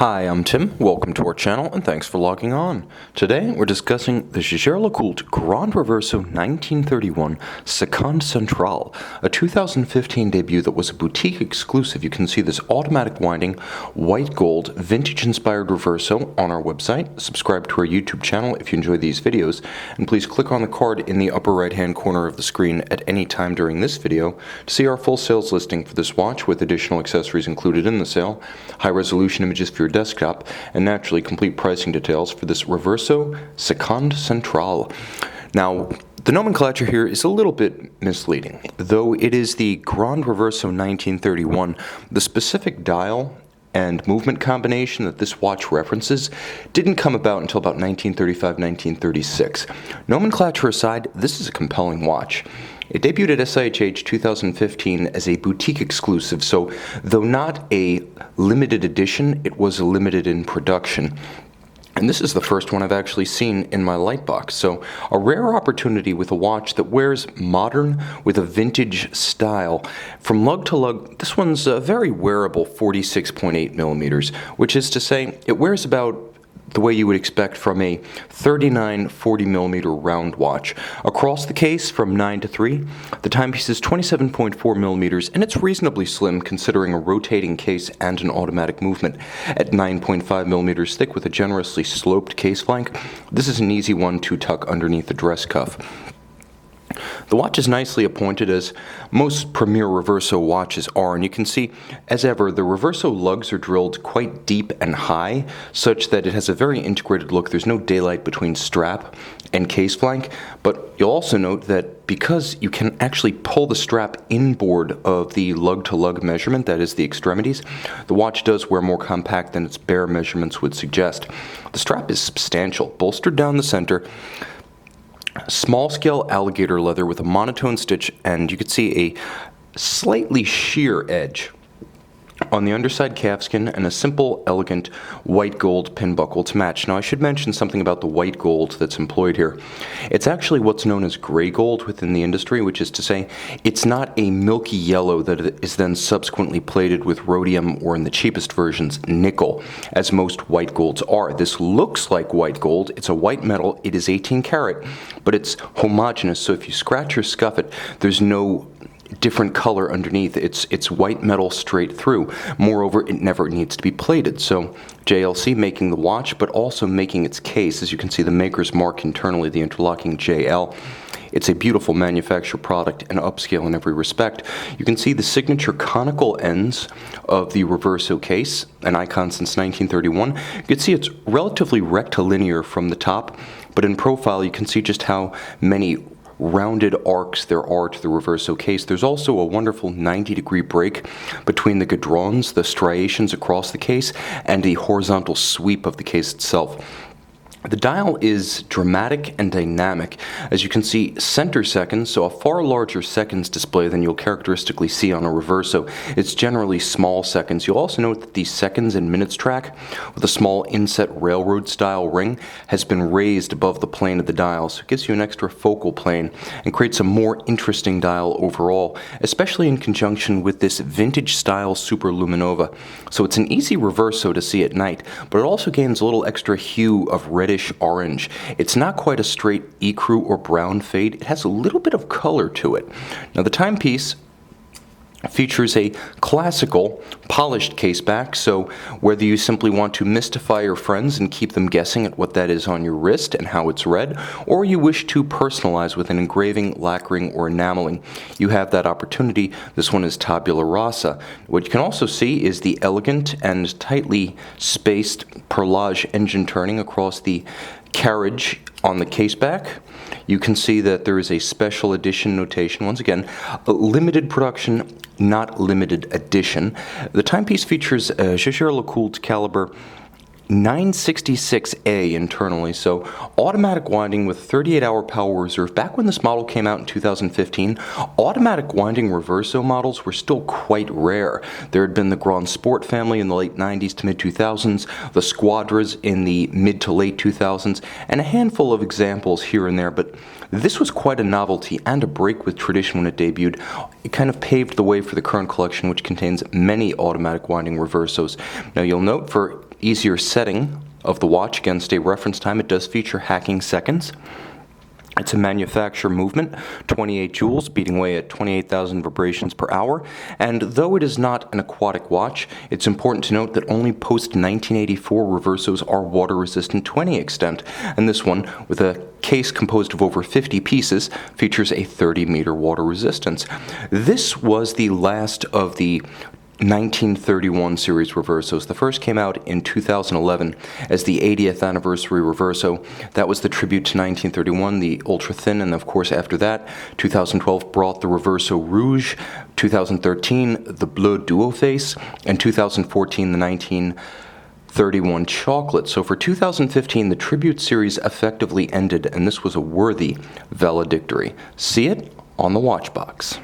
Hi, I'm Tim. Welcome to our channel and thanks for logging on. Today we're discussing the Jaeger-LeCoultre Grand Reverso 1931 Seconde Centrale, a 2015 debut that was a boutique exclusive. You can see this automatic winding, white gold, vintage-inspired Reverso on our website. Subscribe to our YouTube channel if you enjoy these videos, and please click on the card in the upper right-hand corner of the screen at any time during this video to see our full sales listing for this watch with additional accessories included in the sale, high-resolution images for your desktop, and naturally complete pricing details for this Reverso Seconde Centrale. Now, the nomenclature here is a little bit misleading. Though it is the Grand Reverso 1931, the specific dial and movement combination that this watch references didn't come about until about 1935-1936. Nomenclature aside, this is a compelling watch. It debuted at SIHH 2015 as a boutique exclusive, so though not a limited edition, it was a limited in production. And this is the first one I've actually seen in my lightbox, so a rare opportunity with a watch that wears modern with a vintage style. From lug to lug, this one's a very wearable 46.8 millimeters, which is to say it wears about the way you would expect from a 39 40mm round watch. Across the case from 9 to 3, the timepiece is 27.4mm, and it's reasonably slim considering a rotating case and an automatic movement. At 9.5mm thick with a generously sloped case flank, this is an easy one to tuck underneath the dress cuff. The watch is nicely appointed, as most premier Reverso watches are, and you can see, as ever, the Reverso lugs are drilled quite deep and high, such that it has a very integrated look. There's no daylight between strap and case flank, but you'll also note that because you can actually pull the strap inboard of the lug-to-lug measurement, that is the extremities, the watch does wear more compact than its bare measurements would suggest. The strap is substantial, bolstered down the center, small-scale alligator leather with a monotone stitch, and you can see a slightly sheer edge on the underside calfskin, and a simple, elegant white gold pin buckle to match. Now, I should mention something about the white gold that's employed here. It's actually what's known as gray gold within the industry, which is to say it's not a milky yellow that is then subsequently plated with rhodium, or in the cheapest versions, nickel, as most white golds are. This looks like white gold. It's a white metal. It is 18 karat, but it's homogeneous, so if you scratch or scuff it, there's no different color underneath. It's white metal straight through. Moreover, it never needs to be plated. So JLC making the watch, but also making its case. As you can see, the maker's mark internally, the interlocking JL. It's a beautiful manufactured product and upscale in every respect. You can see the signature conical ends of the Reverso case, an icon since 1931. You can see it's relatively rectilinear from the top, but in profile you can see just how many rounded arcs there are to the Reverso case. There's also a wonderful 90-degree break between the guidrons, the striations across the case, and the horizontal sweep of the case itself. The dial is dramatic and dynamic. As you can see, center seconds, so a far larger seconds display than you'll characteristically see on a Reverso. It's generally small seconds. You'll also note that the seconds and minutes track, with a small inset railroad-style ring, has been raised above the plane of the dial, so it gives you an extra focal plane and creates a more interesting dial overall, especially in conjunction with this vintage-style superluminova. So it's an easy Reverso to see at night, but it also gains a little extra hue of reddish orange. It's not quite a straight ecru or brown fade. It has a little bit of color to it. Now, the timepiece features a classical polished caseback, so whether you simply want to mystify your friends and keep them guessing at what that is on your wrist and how it's read, or you wish to personalize with an engraving, lacquering, or enameling, you have that opportunity. This one is tabula rasa. What you can also see is the elegant and tightly spaced perlage engine turning across the carriage on the caseback. You can see that there is a special edition notation. Once again, a limited production, not limited edition. The timepiece features a Jaeger-LeCoultre caliber 966A internally, so automatic winding with 38-hour power reserve. Back when this model came out in 2015, automatic winding Reverso models were still quite rare. There had been the Grand Sport family in the late 90s to mid-2000s, the Squadras in the mid to late 2000s, and a handful of examples here and there, but this was quite a novelty and a break with tradition when it debuted. It kind of paved the way for the current collection, which contains many automatic winding Reversos. Now, you'll note for easier setting of the watch against a reference time. It does feature hacking seconds. It's a manufacturer movement, 28 joules, beating away at 28,000 vibrations per hour. And though it is not an aquatic watch, it's important to note that only post-1984 Reversos are water-resistant to any extent. And this one, with a case composed of over 50 pieces, features a 30-meter water resistance. This was the last of the 1931 series Reversos. The first came out in 2011 as the 80th anniversary Reverso. That was the tribute to 1931, the ultra thin, and of course after that, 2012 brought the Reverso Rouge, 2013 the Bleu Duo Face, and 2014 the 1931 Chocolate. So for 2015, the tribute series effectively ended, and this was a worthy valedictory. See it on the watch box.